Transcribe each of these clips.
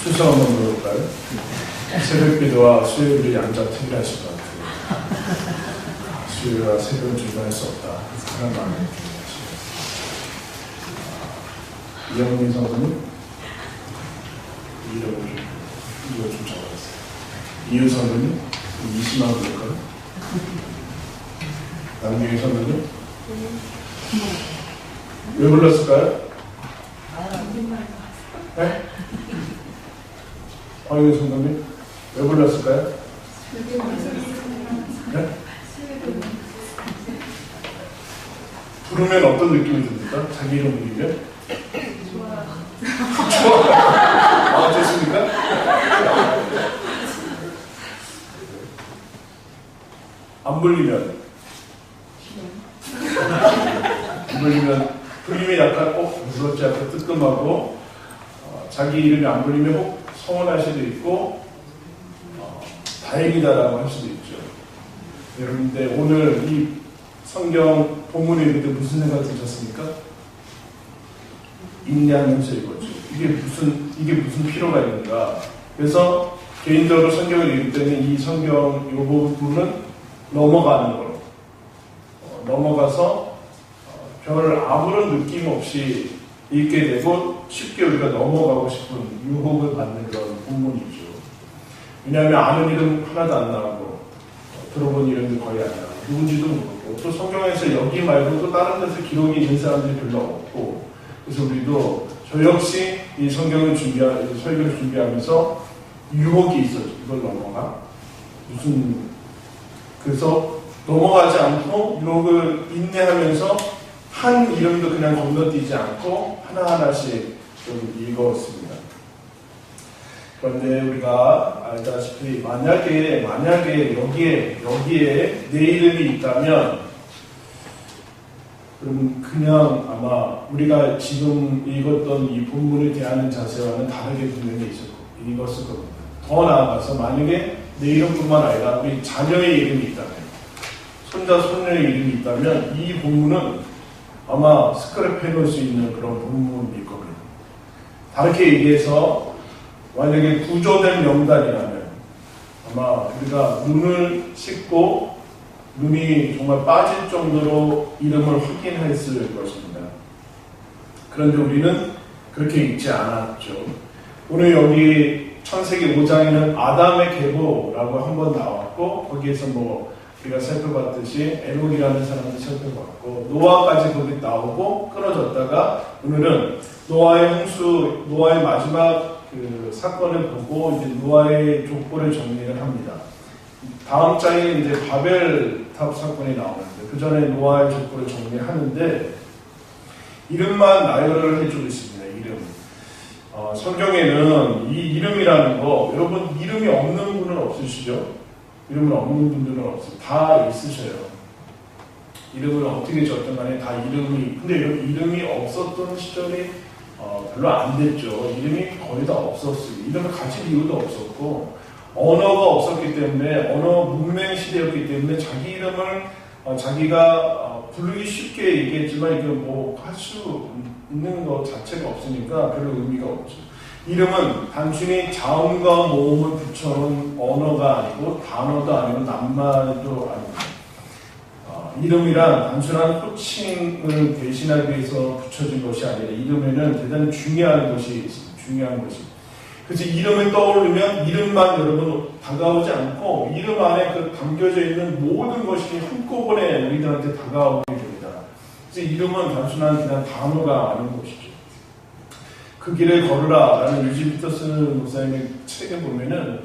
추석 한번 물어볼까요? 새벽기도와 수요일이 양자 틀리하실 것 같아요. 수요일과 새벽은 중단할 수 없다. 그런 마음이 들었습니다. 이영민 선생님? 이름을 좀 적어봤어요. 이유 선생님? 20만 부를까요? 남경희 선생님? 왜 불렀을까요? 네? 황윤 선생님? 왜 불렀을까요? 네? 부르면 어떤 느낌이 듭니까? 자기 이름 부르면? 좋아. 아, 됐습니까? 안 불리면? 안 불리면, 불리면 약간 무섭지 않고 뜨끔하고, 자기 이름이 안 불리면 혹 서운할 수도 있고, 다행이다라고 할 수도 있죠. 여러분들, 오늘 이 성경 본문을 읽을 때 무슨 생각 드셨습니까? 인내하면서 읽었죠. 이게 무슨 필요가 있는가. 그래서 개인적으로 성경을 읽을 때는 이 성경 이 부분은 넘어가는 거로. 넘어가서 별 아무런 느낌 없이 읽게 되고 쉽게 우리가 넘어가고 싶은 유혹을 받는 그런 본문이죠. 왜냐하면 아는 이름 하나도 안 나오고 들어본 이름도 거의 안 나오고 누군지도 모르고 또 성경에서 여기 말고 또 다른 데서 기록이 있는 사람들이 별로 없고 그래서 우리도 저 역시 이 성경을 설교를 준비하면서 유혹이 있었죠. 이걸 넘어가 그래서 넘어가지 않고 유혹을 인내하면서 한 이름도 그냥 건너뛰지 않고 하나하나씩 좀 읽었습니다. 그런데 우리가 알다시피 만약에 여기에 내 이름이 있다면 그럼 그냥 아마 우리가 지금 읽었던 이 본문을 대하는 자세와는 다르게 분명히 읽었을 겁니다. 더 나아가서 만약에 내 이름뿐만 아니라 우리 자녀의 이름이 있다면 손자 손녀의 이름이 있다면 이 본문은 아마 스크랩해 놓을 수 있는 그런 본문일 겁니다. 다르게 얘기해서 만약에 구조된 명단이라면 아마 우리가 눈을 씻고 눈이 정말 빠질 정도로 이름을 확인했을 것입니다. 그런데 우리는 그렇게 읽지 않았죠. 오늘 여기 창세기 5장에는 아담의 계보라고 한번 나왔고 거기에서 우리가 살펴봤듯이 에녹이라는 사람도 살펴봤고 노아까지 거기 나오고 끊어졌다가 오늘은 노아의 마지막 그 사건을 보고 이제 노아의 족보를 정리를 합니다. 다음 장에 이제 바벨탑 사건이 나오는데 그 전에 노아의 족보를 정리하는데 이름만 나열을 해주고 있습니다. 이름. 성경에는 이 이름이라는 거 여러분 이름이 없는 분은 없으시죠? 이름은 없는 분들은 없어요. 다 있으셔요. 이름을 어떻게 졌든 간에 다 근데 이름이 없었던 시절이 별로 안 됐죠. 이름이 거의 다 없었어요. 이름을 가질 이유도 없었고 언어가 없었기 때문에 언어 문명 시대였기 때문에 자기 이름을 자기가 부르기 쉽게 얘기했지만 이게 할 수 있는 것 자체가 없으니까 별로 의미가 없죠. 이름은 단순히 자음과 모음을 붙여놓은 언어가 아니고 단어도 아니고 낱말도 아니고 이름이란 단순한 호칭을 대신하기 위해서 붙여진 것이 아니라 이름에는 대단히 중요한 것이 있습니다. 그래서 이름을 떠오르면 이름만 여러분 다가오지 않고 이름 안에 그 담겨져 있는 모든 것이 한꺼번에 우리들한테 다가오게 됩니다. 그래서 이름은 단순한 그냥 단어가 아닌 것이죠. 그 길을 걸으라 라는 유진 피터슨 목사님의 책에 보면은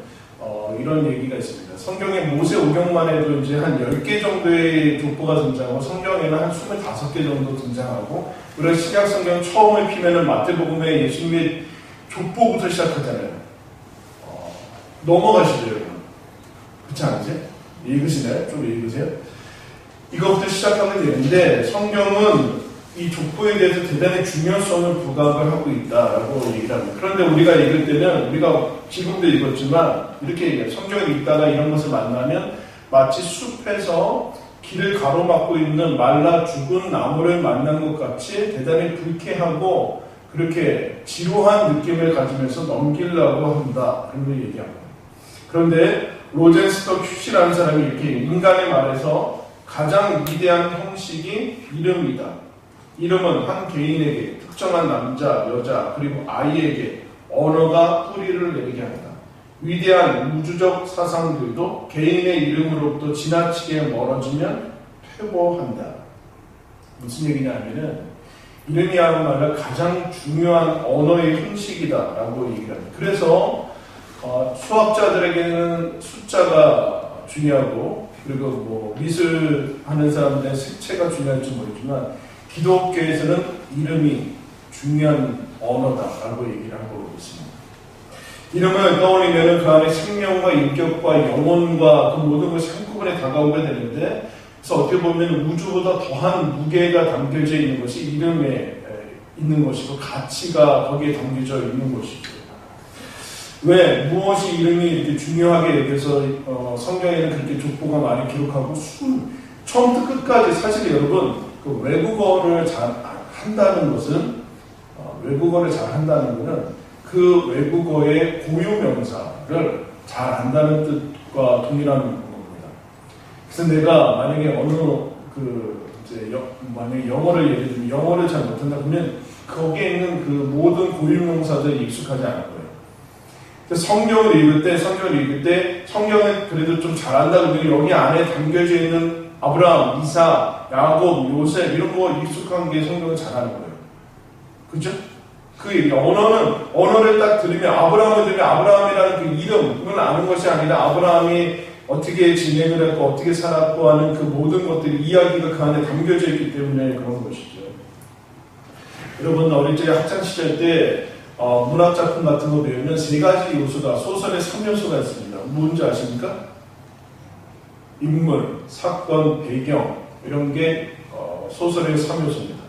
이런 얘기가 있습니다. 성경에 모세 오경만 해도 이제 한 10개 정도의 족보가 등장하고 성경에는 한 25개 정도 등장하고 우리가 신약 성경 처음을 피면은 마태복음에 예수님의 족보부터 시작하잖아요. 넘어가시죠 여러분. 그렇지 않으세요? 읽으시나요? 좀 읽으세요? 이거부터 시작하면 되는데 성경은 이 족보에 대해서 대단히 중요성을 부각을 하고 있다라고 얘기를 합니다. 그런데 우리가 읽을 때는 우리가 지금도 읽었지만 이렇게 얘기해요. 성경을 읽다가 이런 것을 만나면 마치 숲에서 길을 가로막고 있는 말라 죽은 나무를 만난 것 같이 대단히 불쾌하고 그렇게 지루한 느낌을 가지면서 넘기려고 한다. 그런 걸 얘기합니다. 그런데 로젠스터 큐시라는 사람이 이렇게 인간의 말에서 가장 위대한 형식이 이름이다. 이름은 한 개인에게 특정한 남자, 여자, 그리고 아이에게 언어가 뿌리를 내리게 한다. 위대한 우주적 사상들도 개인의 이름으로부터 지나치게 멀어지면 퇴보한다. 무슨 얘기냐 하면은 이름이야말로 가장 중요한 언어의 형식이다라고 얘기를 합니다. 그래서 수학자들에게는 숫자가 중요하고 그리고 뭐 미술하는 사람들의 색채가 중요할지 모르지만 기독교에서는 이름이 중요한 언어다라고 얘기를 하고 있습니다. 이름을 떠올리면 그 안에 생명과 인격과 영혼과 그 모든 것이 한꺼번에 다가오게 되는데 그래서 어떻게 보면 우주보다 더한 무게가 담겨져 있는 것이 이름에 있는 것이고 가치가 거기에 담겨져 있는 것이죠. 왜 무엇이 이름이 이렇게 중요하게 여겨서 성경에는 그렇게 족보가 많이 기록하고 처음부터 끝까지 사실 여러분 그 외국어를 잘 한다는 것은 그 외국어의 고유명사를 잘 안다는 뜻과 동일한 겁니다. 그래서 내가 만약에 만약에 영어를 예를 들면 영어를 잘 못한다 그러면 거기에 있는 그 모든 고유명사들이 익숙하지 않을 거예요. 그래서 성경을 읽을 때 성경을 그래도 좀 잘한다 그러면 여기 안에 담겨져 있는 아브라함, 이삭, 야곱, 요셉 이런 거 익숙한 게 성경을 잘하는 거예요. 그죠? 그 얘기, 언어를 딱 들으면, 아브라함을 들으면 아브라함이라는 그 이름을 아는 것이 아니라 아브라함이 어떻게 진행을 했고, 어떻게 살았고 하는 그 모든 것들이 이야기가 그 안에 담겨져 있기 때문에 그런 것이죠. 여러분, 어릴 적 학창시절 때, 문학작품 같은 거 배우면 세 가지 요소가, 소설에 3요소가 있습니다. 뭔지 아십니까? 인물, 사건, 배경, 이런 게, 소설의 3요소입니다.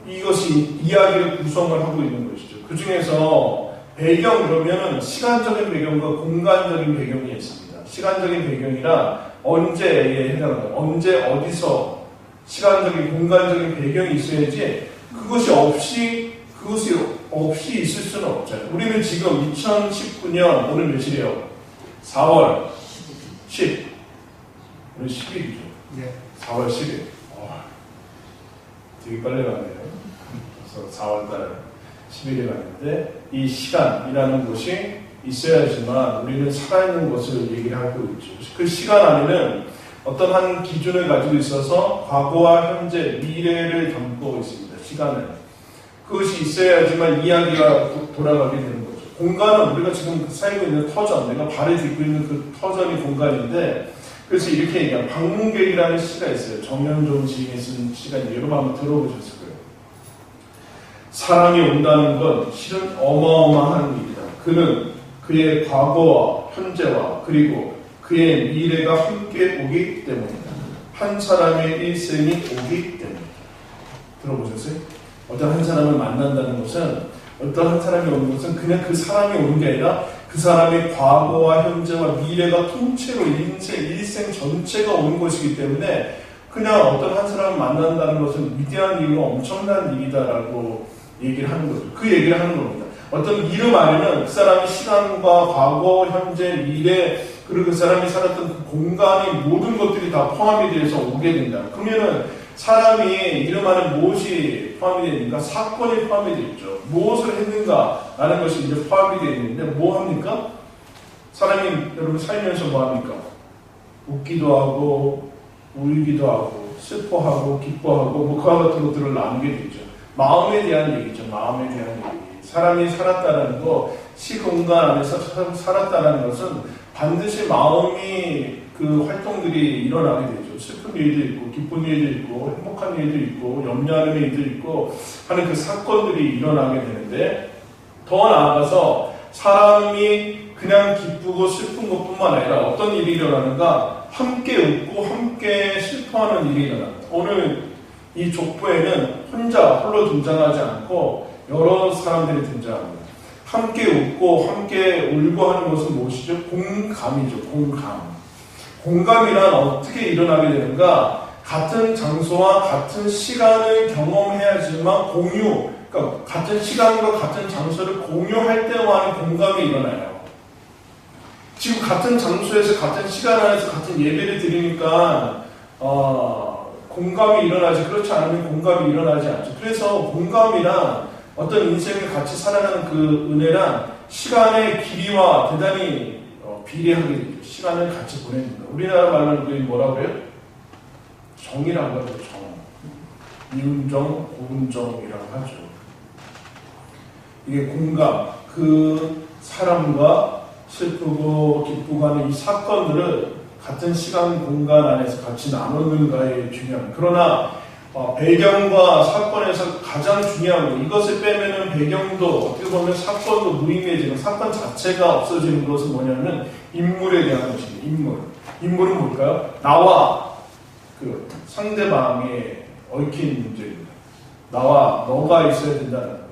이것이 이야기를 구성을 하고 있는 것이죠. 그 중에서 배경 그러면은 시간적인 배경과 공간적인 배경이 있습니다. 시간적인 배경이라 언제에 해당합니다. 언제 어디서 시간적인 공간적인 배경이 있어야지 그것이 없이 있을 수는 없잖아요. 우리는 지금 2019년 오늘 며칠이에요? 4월 10. 오늘 10일이죠. 네. 4월 10일. 되게 빨리 가네요. 그래서 4월달 10일에 갔는데 이 시간이라는 것이 있어야지만 우리는 살아있는 것을 얘기를 하고 있죠. 그 시간 안에는 어떤 한 기준을 가지고 있어서 과거와 현재, 미래를 담고 있습니다. 시간을. 그것이 있어야지만 이야기가 돌아가게 되는 거죠. 공간은 우리가 지금 살고 있는 터전, 내가 발을 딛고 있는 그 터전이 공간인데 그래서 이렇게 얘기하면 방문객이라는 시가 있어요. 정현종 시인이 쓴 시간이 여러분 한번 들어보셨을 거예요. 사람이 온다는 건 실은 어마어마한 일이다. 그는 그의 과거와 현재와 그리고 그의 미래가 함께 오기 때문이다. 한 사람의 일생이 오기 때문이다. 들어보셨어요? 어떤 한 사람을 만난다는 것은 어떤 한 사람이 오는 것은 그냥 그 사람이 오는 게 아니라 그 사람의 과거와 현재와 미래가 통째로 일생 전체가 오는 것이기 때문에 그냥 어떤 한 사람을 만난다는 것은 위대한 일이고 엄청난 일이다라고 얘기를 하는 거죠. 그 얘기를 하는 겁니다. 어떤 이름 안에는 그 사람의 시간과 과거, 현재, 미래 그리고 그 사람이 살았던 그 공간의 모든 것들이 다 포함이 돼서 오게 된다. 그러면은 사람이 이름 안에 무엇이 포함이 되어 있는가? 사건이 포함이 되어 있죠. 무엇을 했는가라는 것이 이제 포함이 되어 있는데 뭐 합니까? 사람이 여러분 살면서 뭐 합니까? 웃기도 하고 울기도 하고 슬퍼하고 기뻐하고 뭐 그와 같은 것들을 나누게 되죠. 마음에 대한 얘기죠. 마음에 대한 얘기. 사람이 살았다는 거, 시공간 안에서 살았다는 것은 반드시 마음이 그 활동들이 일어나게 되죠. 슬픈 일도 있고, 기쁜 일도 있고, 행복한 일도 있고, 염려하는 일도 있고 하는 그 사건들이 일어나게 되는데 더 나아가서 사람이 그냥 기쁘고 슬픈 것뿐만 아니라 어떤 일이 일어나는가? 함께 웃고 함께 슬퍼하는 일이 일어납니다. 오늘 이 족보에는 홀로 등장하지 않고 여러 사람들이 등장합니다. 함께 웃고 함께 울고 하는 것은 무엇이죠? 공감이죠. 공감이란 어떻게 일어나게 되는가? 같은 장소와 같은 시간을 경험해야지만 공유가 그러니까 같은 시간과 같은 장소를 공유할 때만 공감이 일어나요. 지금 같은 장소에서 같은 시간 안에서 같은 예배를 드리니까 공감이 일어나지, 그렇지 않으면 공감이 일어나지 않죠. 그래서 공감이란 어떤 인생을 같이 살아가는 그 은혜란 시간의 길이와 대단히 비례하게 되죠. 시간을 같이 보내는 거. 우리나라 말로는 그게 뭐라고 해요? 정이라고 하죠. 정. 이운정, 고운정이라고 하죠. 이게 공감, 그 사람과 슬프고 기쁘고 하는 이 사건들을 같은 시간 공간 안에서 같이 나누는가에 중요합니다. 그러나 배경과 사건에서 가장 중요한 거, 이것을 빼면은 배경도 어떻게 보면 사건도 무의미해지는, 사건 자체가 없어지는 것은 뭐냐면 인물에 대한 것입니다. 인물은 뭘까요? 나와 그 상대방에 얽힌 문제입니다. 나와 너가 있어야 된다는 거죠.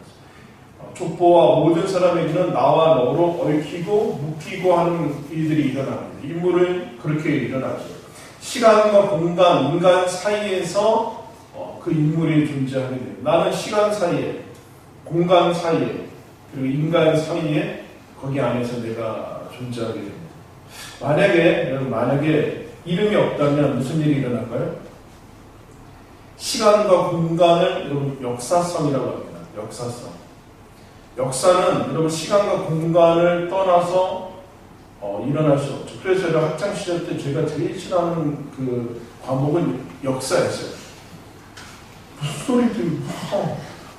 족보와 모든 사람에게는 나와 너로 얽히고 묶이고 하는 일들이 일어납니다. 인물은 그렇게 일어나죠. 시간과 공간, 인간 사이에서 그 인물이 존재하게 돼요. 나는 시간 사이에, 공간 사이에, 그리고 인간 사이에 거기 안에서 내가 존재하게 됩니다. 만약에 이름이 없다면 무슨 일이 일어날까요? 시간과 공간을 여러분 역사성이라고 합니다. 역사성. 역사는 여러분 시간과 공간을 떠나서 일어날 수 없죠. 그래서 제가 학창 시절 때 제가 제일 싫어하는 그 과목은 역사였어요. 무슨 소리지?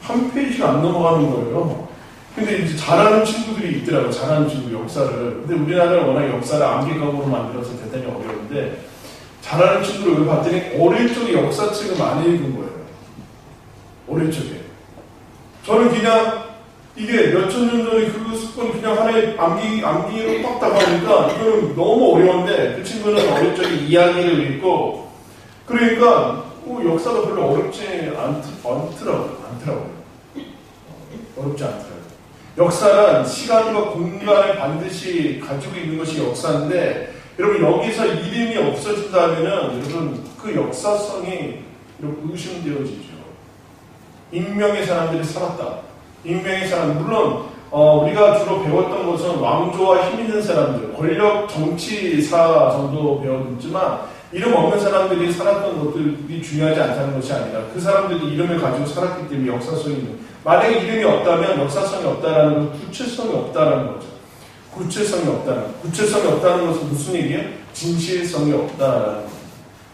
한 페이지가 안 넘어가는 거예요. 근데 이제 잘하는 친구들이 있더라고요. 잘하는 친구 역사를. 근데 우리나라는 워낙 역사를 암기과목으로 만들어서 대단히 어려운데 잘하는 친구를 왜 봤더니 어릴 적에 역사책을 많이 읽은 거예요. 어릴 적에. 저는 그냥 이게 몇천 년 전에 그 습관 그냥 하나의 암기로 빡딱 하니까 이거는 너무 어려운데 그 친구는 어릴 적에 이야기를 읽고 그러니까 역사가 별로 어렵지 않더라고요. 어렵지 않더라고요. 역사란 시간과 공간을 반드시 가지고 있는 것이 역사인데 여러분 여기서 이름이 없어진다면은 여러분 그 역사성이 여러분 의심되어지죠. 익명의 사람들이 살았다. 익명의 사람, 물론 우리가 주로 배웠던 것은 왕조와 힘 있는 사람들, 권력 정치사 정도 배웠지만 이름 없는 사람들이 살았던 것들이 중요하지 않다는 것이 아니라 그 사람들이 이름을 가지고 살았기 때문에 역사성이 있는. 만약에 이름이 없다면 역사성이 없다라는 건 구체성이 없다라는 거죠. 구체성이 없다는 것은 무슨 얘기예요? 진실성이 없다라는 거죠.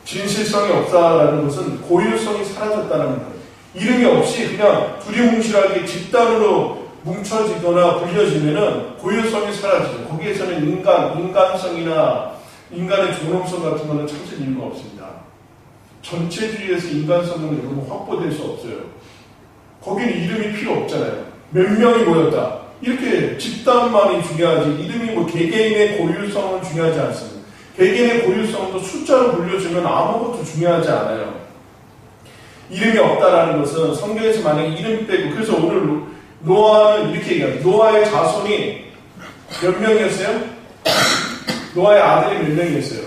진실성이 없다라는 것은 고유성이 사라졌다는 거예요. 이름이 없이 그냥 두리뭉실하게 집단으로 뭉쳐지거나 불려지면은 고유성이 사라지죠. 거기에서는 인간성이나 인간의 존엄성 같은 거는 찾을 이유가 없습니다. 전체주의에서 인간성은 여러분 확보될 수 없어요. 거기는 이름이 필요 없잖아요. 몇 명이 모였다. 이렇게 집단만이 중요하지 이름이 뭐 개개인의 고유성은 중요하지 않습니다. 개개인의 고유성도 숫자로 불려주면 아무것도 중요하지 않아요. 이름이 없다라는 것은 성경에서 만약에 이름 빼고 그래서 오늘 노아는 이렇게 얘기합니다. 노아의 자손이 몇 명이었어요? 노아의 아들이 몇 명이었어요?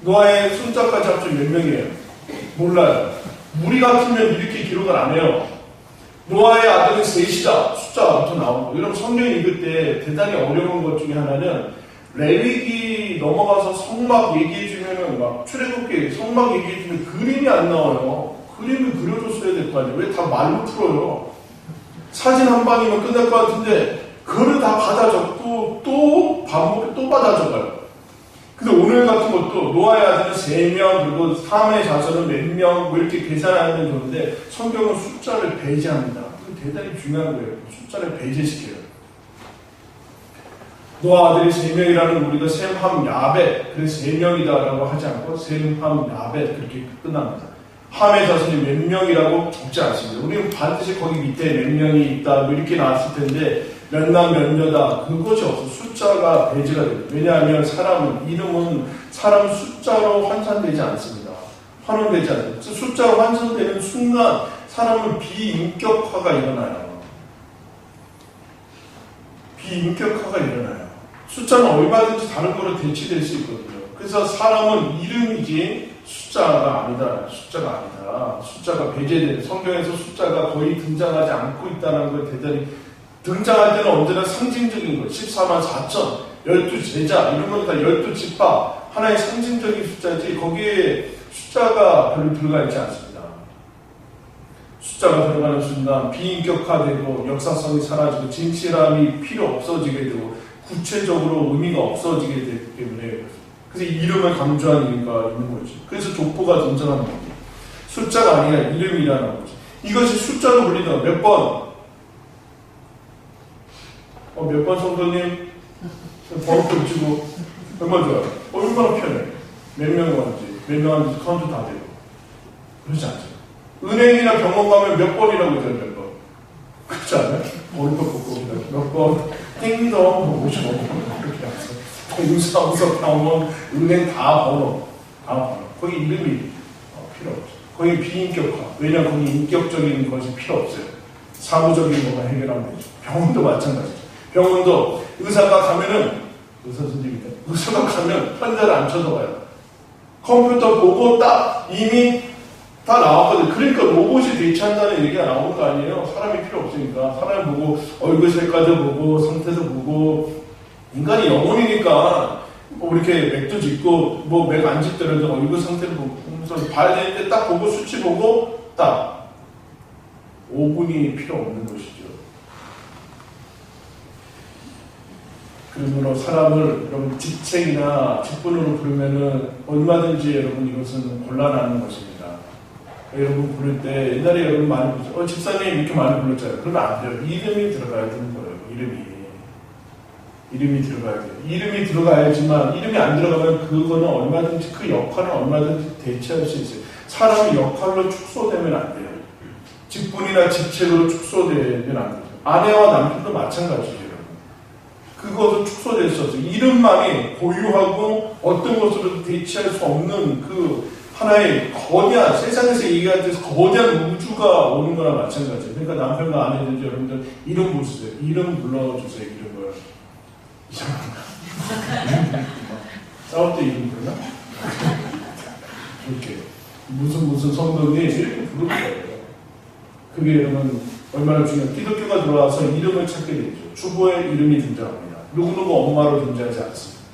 노아의 손자까지 합치면 몇 명이에요? 몰라요. 우리 같으면 이렇게 기록을 안 해요. 노아의 아들은 셋이다. 숫자부터 나오고. 여러분 성경 읽을 때 대단히 어려운 것 중에 하나는 레위기 넘어가서 성막 얘기해주면은 막 출애굽기 성막 얘기해주면 그림이 안 나와요. 그림을 그려줬어야 될 거 아니에요. 왜 다 말로 풀어요? 사진 한 방이면 끝날 것 같은데 그거를 다 받아 적고 또 반복해 또 받아 적어요. 근데 오늘 같은 것도 노아의 아들은 3명 그리고 삼의 자손은 몇 명 뭐 이렇게 계산하는 건데 성경은 숫자를 배제합니다. 그게 대단히 중요한 거예요. 숫자를 배제시켜요. 노아 아들이 3명이라는 우리가 셈, 함, 야벳 그래서 3명이다라고 하지 않고 셈, 함, 야벳 그렇게 끝납니다. 함의 자손이 몇 명이라고 적지 않습니다. 우리는 반드시 거기 밑에 몇 명이 있다 뭐 이렇게 나왔을 텐데 몇 남 몇 여다 그것이 없어. 숫자가 배제가 됩니다. 왜냐하면 이름은 사람 숫자로 환산되지 않습니다. 환원되지 않습니다. 숫자로 환산되는 순간 사람은 비인격화가 일어나요. 비인격화가 일어나요. 숫자는 얼마든지 다른 거로 대체될 수 있거든요. 그래서 사람은 이름이지 숫자가 아니다. 숫자가 배제된, 성경에서 숫자가 거의 등장하지 않고 있다는 걸 대단히, 등장할 때는 언제나 상징적인 것, 14만 4천, 12제자, 이런 건 다 12지파, 하나의 상징적인 숫자지, 거기에 숫자가 별로 들어가 있지 않습니다. 숫자가 들어가는 순간 비인격화되고 역사성이 사라지고 진실함이 필요 없어지게 되고 구체적으로 의미가 없어지게 되기 때문에, 그래서 이름을 강조한 이유가 있는 거지. 그래서 족보가 등장하는 겁니다. 숫자가 아니라 이름이라는 거지. 이것이 숫자로 불리다. 몇 번? 몇 번 성도님? 번호표 붙이고 얼마나 좋아요? 얼마나 편해. 몇 명 왔는지, 몇 명 왔는지 카운트 다 되고. 그렇지 않죠. 은행이나 병원 가면 몇 번이라고 있잖아요, 몇 번. 그렇지 않아요? 번호표 뽑고 몇 번, 띵동 55번 이렇게 하죠. 동사무소, 병원, 은행 다 번호. 거기 이름이 필요 없죠. 거기 비인격화. 왜냐하면 거기 인격적인 것이 필요 없어요. 사무적인 것만 해결하면 되죠. 병원도 마찬가지죠. 병원도 의사가 가면은, 의사 선생님인데, 의사가 가면 환자를 앉혀서 가요. 컴퓨터 보고 딱 이미 다 나왔거든. 그러니까 로봇이 대체한다는 얘기가 나오는 거 아니에요. 사람이 필요 없으니까. 사람 보고 얼굴 색깔도 보고 상태도 보고, 인간이 영혼이니까 뭐 이렇게 맥도 짚고 뭐 맥 안 짚더라도 얼굴 상태를 보면서 봐야 되는데 딱 보고 수치 보고 딱 5분이 필요 없는 것이죠. 그러므로 사람을 여러분 직책이나 직분으로 부르면은 얼마든지 여러분 이것은 곤란한 것입니다. 여러분 부를 때 옛날에 여러분 많이 부르죠. 집사님 이렇게 많이 불렀잖아요. 그러면 안 돼요. 이름이 들어가야 되는 거예요. 이름이 들어가야 돼요. 이름이 들어가야지만, 이름이 안 들어가면 그거는 얼마든지, 그 역할은 얼마든지 대체할 수 있어요. 사람이 역할로 축소되면 안 돼요. 직분이나 직책으로 축소되면 안 돼요. 아내와 남편도 마찬가지예요. 그것도 축소될 수 없어요. 이름만이 고유하고 어떤 것으로도 대체할 수 없는 그 하나의 거대한, 세상에서 얘기할 때 거대한 우주가 오는 거나 마찬가지예요. 그러니까 남편과 아내들 여러분들 이름 부르세요. 이름 불러주세요. 이름을. 이상한가? 싸울 때 이름 부르나? 이렇게 무슨 성도니 이렇게 부르는 거예요. 그게 여러분 얼마나 중요해요. 기독교가 들어와서 이름을 찾게 되죠. 주보에 이름이 등장합니다. 누구누구 엄마로 등장하지 않습니다.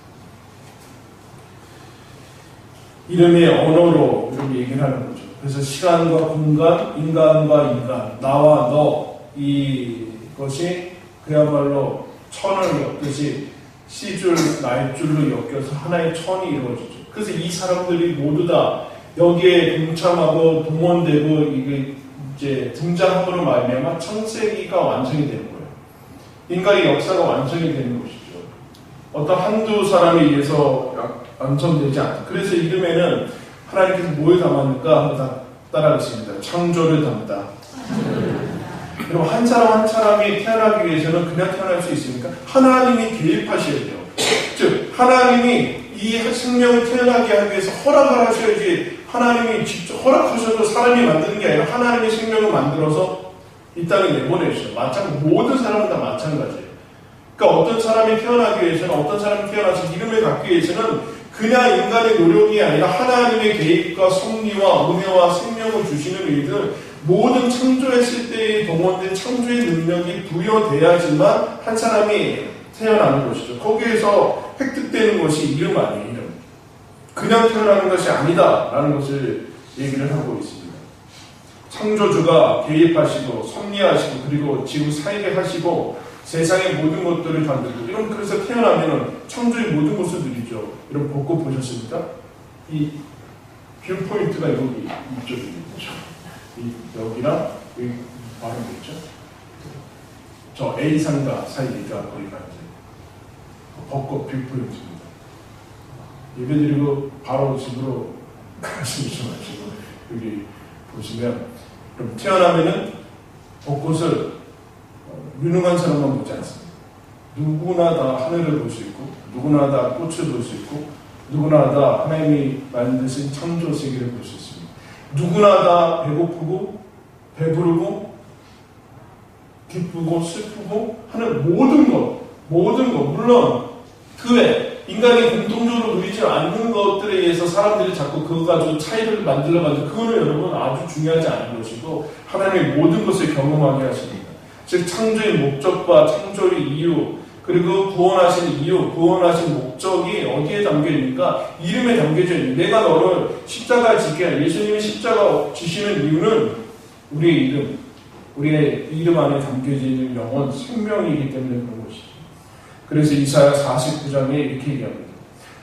이름의 언어로 이렇게 얘기를 하는 거죠. 그래서 시간과 공간, 인간과 인간, 나와 너, 이것이 그야말로 천을 엮듯이 씨줄, 날줄로 엮여서 하나의 천이 이루어지죠. 그래서 이 사람들이 모두 다 여기에 동참하고 동원되고 이게 이제 등장함으로 말미암아 창세기가 완성이 되는 거예요. 인간의 역사가 완성이 되는 것이죠. 어떤 한두 사람에 의해서 완성되지 않다. 그래서 이름에는 하나님께서 뭘 담았는가 한번 따라하겠습니다. 창조를 담다. 그리고 한 사람 한 사람이 태어나기 위해서는 그냥 태어날 수 있습니까? 하나님이 개입하셔야 돼요. 즉 하나님이 이 생명을 태어나게 하기 위해서 허락을 하셔야지, 하나님이 직접 허락하셔도 사람이 만드는 게 아니라 하나님이 생명을 만들어서 이 땅에 내보내주셔요. 모든 사람은 다 마찬가지예요. 그러니까 어떤 사람이 태어나기 위해서는, 어떤 사람이 태어나서 이름을 갖기 위해서는 그냥 인간의 노력이 아니라 하나님의 개입과 섭리와 은혜와 생명을 주시는 일들, 모든 창조했을 때에 동원된 창조의 능력이 부여돼야지만 한 사람이 태어나는 것이죠. 거기에서 획득되는 것이 이름 아니에요. 이름. 그냥 태어나는 것이 아니다라는 것을 얘기를 하고 있습니다. 창조주가 개입하시고 섭리하시고 그리고 지구 살게 하시고 세상의 모든 것들을 만들고, 이런, 그래서 태어나면은 창조의 모든 것을 누리죠. 여러분 벚꽃 보셨습니까? 이 뷰 포인트가 여기 이쪽이죠. 여기랑 여기 바로 있죠. 저 A상가 사이가 거기가 이제 벚꽃 뷰 포인트입니다. 예배드리고 바로 집으로 가시지 마시고 여기 보시면, 그럼 태어나면은 벚꽃을 유능한 사람만 보지 않습니다. 누구나 다 하늘을 볼 수 있고, 누구나 다 꽃을 볼 수 있고, 누구나 다 하나님이 만드신 창조 세계를 볼 수 있습니다. 누구나 다 배고프고, 배부르고, 기쁘고, 슬프고 하는 모든 것, 물론 그 외 인간이 공통적으로 누리지 않는 것들에 의해서 사람들이 자꾸 그거 가지고 차이를 만들어가지고 그거는 여러분 아주 중요하지 않은 것이고 하나님의 모든 것을 경험하게 하십니다. 즉 창조의 목적과 창조의 이유 그리고 구원하신 이유, 구원하신 목적이 어디에 담겨있는가? 이름에 담겨져 있는 내가 너를 십자가에 지게 할 예수님이 십자가 지시는 이유는 우리의 이름 안에 담겨져 있는 영혼, 생명이기 때문에 그런 것이죠. 그래서 이사야 49장에 이렇게 얘기합니다.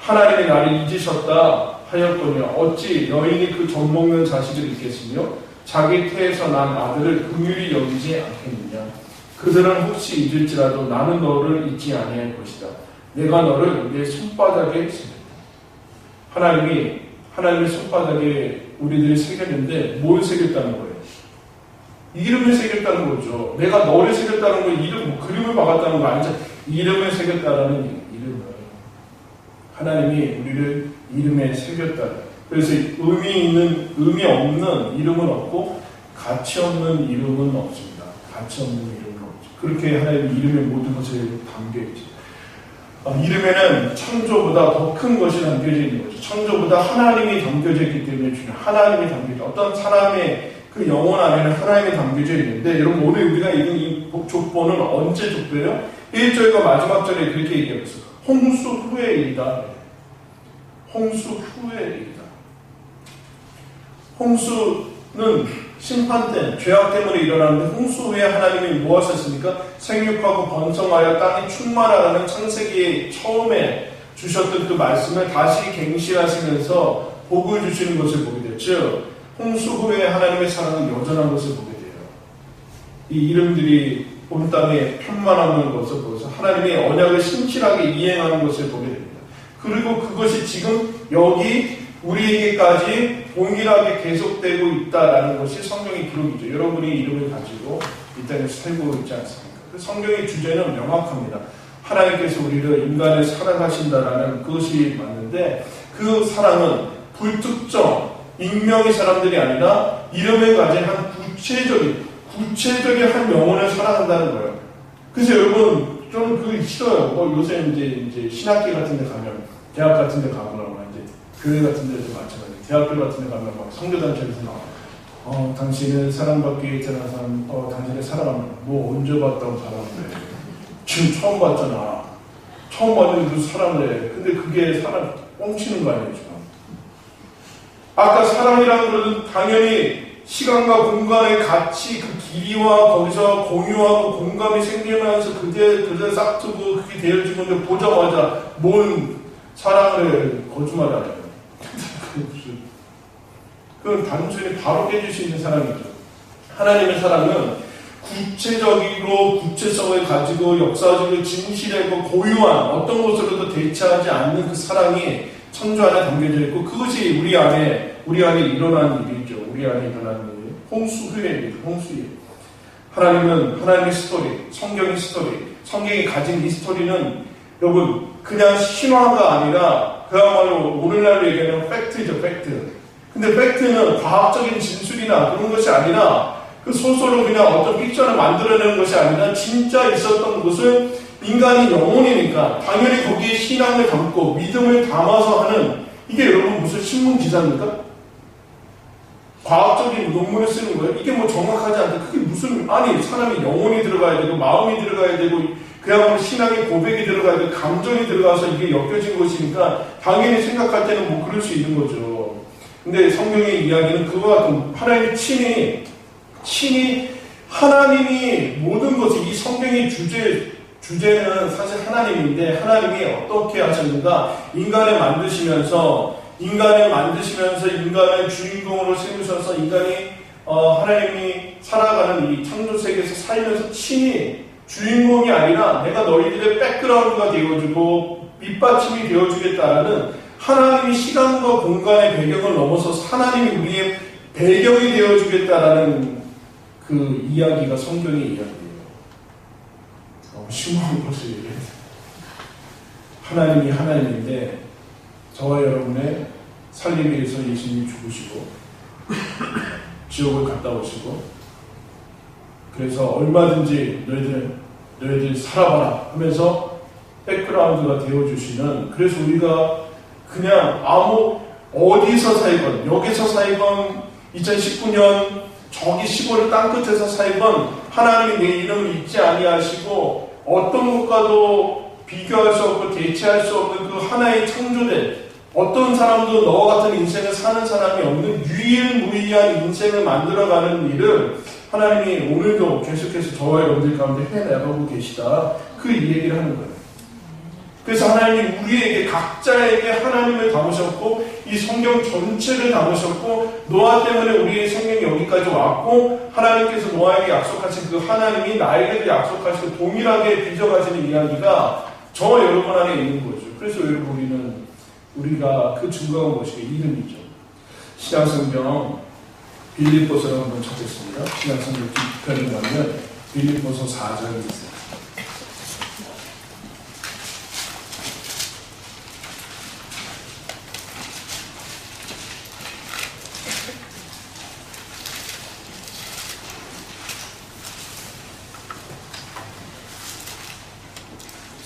하나님이 나를 잊으셨다 하였거니와 어찌 여인이 그 젖 먹는 자식을 잊겠으며 자기 태에서 난 아들을 긍휼히 여기지 않겠느냐. 그들은 혹시 잊을지라도 나는 너를 잊지 아니할 것이다. 내가 너를 내 손바닥에 새겼다. 하나님의 손바닥에 우리들이 새겼는데 뭘 새겼다는 거예요? 이름을 새겼다는 거죠. 내가 너를 새겼다는 건 이름, 그림을 박았다는 거 아니죠. 이름을 새겼다라는 이름을. 하나님이 우리를 이름에 새겼다. 그래서 의미 없는 이름은 없고 가치 없는 이름은 없습니다. 가치 없는 이름은 없죠. 그렇게 하나님의 이름의 모든 것을 담겨있죠. 이름에는 창조보다 더 큰 것이 담겨져 있는 거죠. 창조보다 하나님이 담겨져 있기 때문에 하나님이 담겨져 어떤 사람의 그 영혼 안에는 하나님이 담겨져 있는데 여러분 오늘 우리가 읽은 이 족보는 언제 족보예요? 1절과 마지막 절에 그렇게 얘기하고 있어요. 홍수 후의 일이다. 홍수 후의 일이다. 홍수는 심판 때, 죄악 때문에 일어나는데 홍수 후에 하나님이 뭐 하셨습니까? 생육하고 번성하여 땅이 충만하라는 창세기에 처음에 주셨던 그 말씀을 다시 갱신하시면서 복을 주시는 것을 보게 됐죠. 홍수 후에 하나님의 사랑은 여전한 것을 보게 돼요. 이 이름들이 온 땅에 편만하는 것을 보면서 하나님의 언약을 신실하게 이행하는 것을 보게 됩니다. 그리고 그것이 지금 여기 우리에게까지 동일하게 계속되고 있다라는 것이 성경의 기록이죠. 여러분이 이름을 가지고 이 땅에 살고 있지 않습니까? 그 성경의 주제는 명확합니다. 하나님께서 우리를 인간을 사랑하신다라는 그것이 맞는데 그 사랑은 불특정, 익명의 사람들이 아니라 이름을 가진 한 구체적인 한 영혼을 사랑한다는 거예요. 그래서 여러분 저는 그거 싫어요. 요새 이제 신학기 같은 데 가면 대학 같은 데 가거나 이제 교회 같은 데도 마찬가지. 대학교 같은 데 가면 막 선교단체에서 나와. 당신은 사랑받기 태어난 사람, 당신을 사랑합니다. 뭐 언제 봤다고 사랑을 해. 지금 처음 봤잖아. 처음 봤는데 무슨 사랑을 해. 근데 그게 사랑 뻥치는 거 아니에요, 지금. 아까 사랑이라는 것은 당연히 시간과 공간의 가치, 그 길이와 거기서 공유하고 공감이 생기면서 그대 싹트고 그게 되어지는데 보자마자 뭔 사랑을 거짓말 안 해요. 그건 단순히 바로 깨질 수 있는 사랑이죠. 하나님의 사랑은 구체적이고 구체성을 가지고 역사적이고 진실하고 고유한 어떤 것으로도 대체하지 않는 그 사랑이 창조 안에 담겨져 있고 그것이 우리 안에 일어나는 일이죠. 우리 안에 일어나는 일. 홍수 후의 일, 홍수 일. 하나님은 하나님의 스토리, 성경의 스토리, 성경이 가진 이 스토리는 여러분 그냥 신화가 아니라 그야말로 오늘날로 얘기하는 팩트죠, 팩트. 근데 팩트는 과학적인 진술이나 그런 것이 아니라 그 소설로 그냥 어떤 픽션을 만들어내는 것이 아니라 진짜 있었던 것을 인간이 영혼이니까 당연히 거기에 신앙을 담고 믿음을 담아서 하는 이게 여러분 무슨 신문 기사입니까? 과학적인 논문을 쓰는 거예요? 이게 뭐 정확하지 않다. 그게 무슨 아니 사람이 영혼이 들어가야 되고 마음이 들어가야 되고 그야말로 신앙의 고백이 들어가야 되고 감정이 들어가서 이게 엮여진 것이니까 당연히 생각할 때는 뭐 그럴 수 있는 거죠. 근데 성경의 이야기는 그와 같은 하나님의 친히 하나님이 모든 것을 이 성경의 주제는 사실 하나님인데 하나님이 어떻게 하셨는가 인간을 만드시면서 인간을 주인공으로 세우셔서 인간이 하나님이 살아가는 이 창조 세계에서 살면서 친히 주인공이 아니라 내가 너희들의 백그라운드가 되어주고 밑받침이 되어주겠다라는 하나님이 시간과 공간의 배경을 넘어서 하나님이 우리의 배경이 되어주겠다라는 그 이야기가 성경의 이야기예요. 심오한 것을 얘기해요. 하나님이 하나님인데 저와 여러분의 살림에 위해서 예수님이 죽으시고 지옥을 갔다 오시고 그래서 얼마든지 너희들 살아봐라 하면서 백그라운드가 되어주시는, 그래서 우리가 그냥 어디서 살건, 여기서 살건, 2019년 저기 시골 땅끝에서 살건 하나님이 내 이름을 잊지 아니하시고 어떤 것과도 비교할 수 없고 대체할 수 없는 그 하나의 창조된, 어떤 사람도 너와 같은 인생을 사는 사람이 없는 유일무이한 인생을 만들어가는 일을 하나님이 오늘도 계속해서 저와 여러분들 가운데 해나가고 계시다. 그 얘기를 하는 거예요. 그래서 하나님이 우리에게 각자에게 하나님을 담으셨고 이 성경 전체를 담으셨고 노아 때문에 우리의 생명이 여기까지 왔고 하나님께서 노아에게 약속하신 그 하나님이 나에게도 약속하시고 동일하게 빚어가시는 이야기가 저와 여러분 안에 있는 거죠. 그래서 여러분 우리가 그 증거가 무엇이게? 이름이죠. 신약성경 빌립보서를 한번 찾겠습니다. 신약성경 뒷편에 가면 빌립보서 4장이 있어요.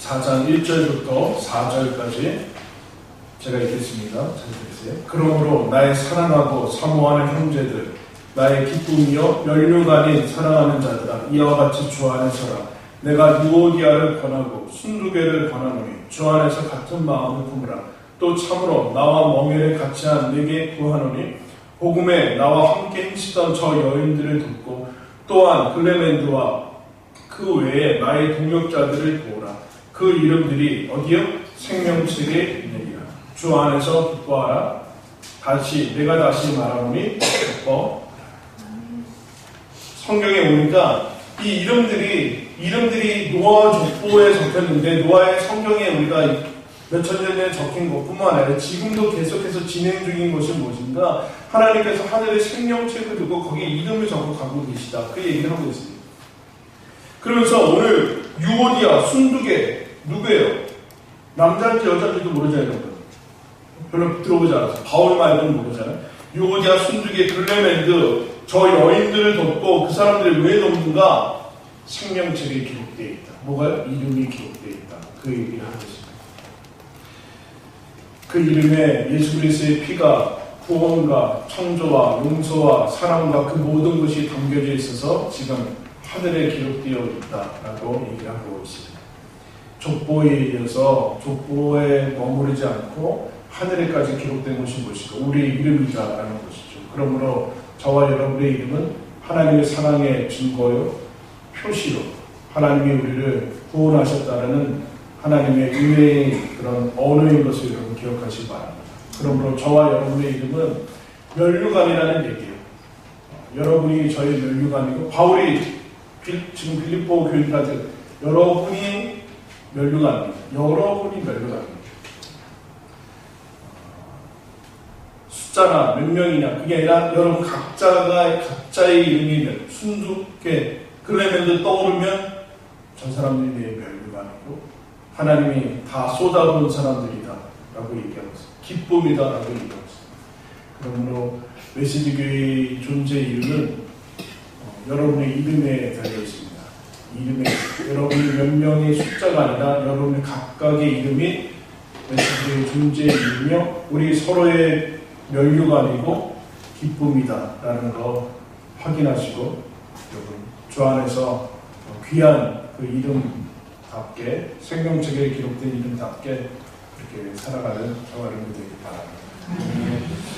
(4장) 1절부터 4절까지 제가 읽겠습니다. 잘 들으세요. 그러므로 나의 사랑하고 사모하는 형제들, 나의 기쁨이요 면류가 아닌 사랑하는 자들아, 이와 같이 주 안에 서라. 내가 유오디아를 권하고 순두개를 권하노니 주 안에서 같은 마음을 품으라. 또 참으로 나와 멍에를 같이 한 내게 구하노니 복음에 나와 함께 힘쓰던 저 여인들을 돕고 또한 글레멘드와 그 외에 나의 동역자들을 도우라. 그 이름들이 어디요? 생명책에 있느니라. 주 안에서 기뻐하라. 내가 다시 말하노니 기뻐하라. 성경에 보니까 이 이름들이 노아 족보에 적혔는데 노아의 성경에 우리가 몇천 년 전에 적힌 것뿐만 아니라 지금도 계속해서 진행 중인 것이 무엇인가? 하나님께서 하늘에 생명책을 두고 거기에 이름을 적어 가고 계시다. 그 얘기를 하고 있습니다. 그러면서 오늘 유오디아, 순두개 누구예요? 남자인지 여자인지도 모르잖아요. 별로 들어보지 않았어요. 바울 말고는 모르잖아요. 유오디아, 순두개, 글레멘드 저 여인들을 돕고 그 사람들을 왜 돕는가? 생명책에 기록되어 있다. 뭐가요? 이름이 기록되어 있다. 그 얘기를 하고 있습니다. 그 이름에 예수 그리스도의 피가 구원과 창조와 용서와 사랑과 그 모든 것이 담겨져 있어서 지금 하늘에 기록되어 있다라고 얘기를 하고 있습니다. 족보에 이어서 족보에 머무르지 않고 하늘에까지 기록된 것이 무엇인가? 우리의 이름이다라는 것이죠. 그러므로 저와 여러분의 이름은 하나님의 사랑의 증거요, 표시로 하나님이 우리를 구원하셨다는 하나님의 은혜의 그런 언어인 것을 여러분 기억하시기 바랍니다. 그러므로 저와 여러분의 이름은 면류관이라는 얘기예요. 여러분이 저의 면류관이고 바울이 지금 빌립보 교인들한테 여러분이 면류관입니다. 여러분이 면류관입니다. 숫자나 몇 명이냐 그게 아니라 여러분 각자의 이름이면 순두개 글레멘드 떠오르면 저 사람들이 내 면류관이고 하나님이 다 쏟아부은 사람들이다 라고 얘기하고 있습니다. 기쁨이다 라고 얘기하고 있습니다. 그러므로 메시지교회의 존재 이유는 여러분의 이름에 달려 있습니다. 이름에 여러분이 몇 명의 숫자가 아니라 여러분의 각각의 이름이 메시지교회의 존재 이유며 우리 서로의 면류관이고 기쁨이다라는 거 확인하시고 여러분 주 안에서 귀한 그 이름답게 생명책에 기록된 이름답게 이렇게 살아가는 저와 여러분들 되길 바랍니다.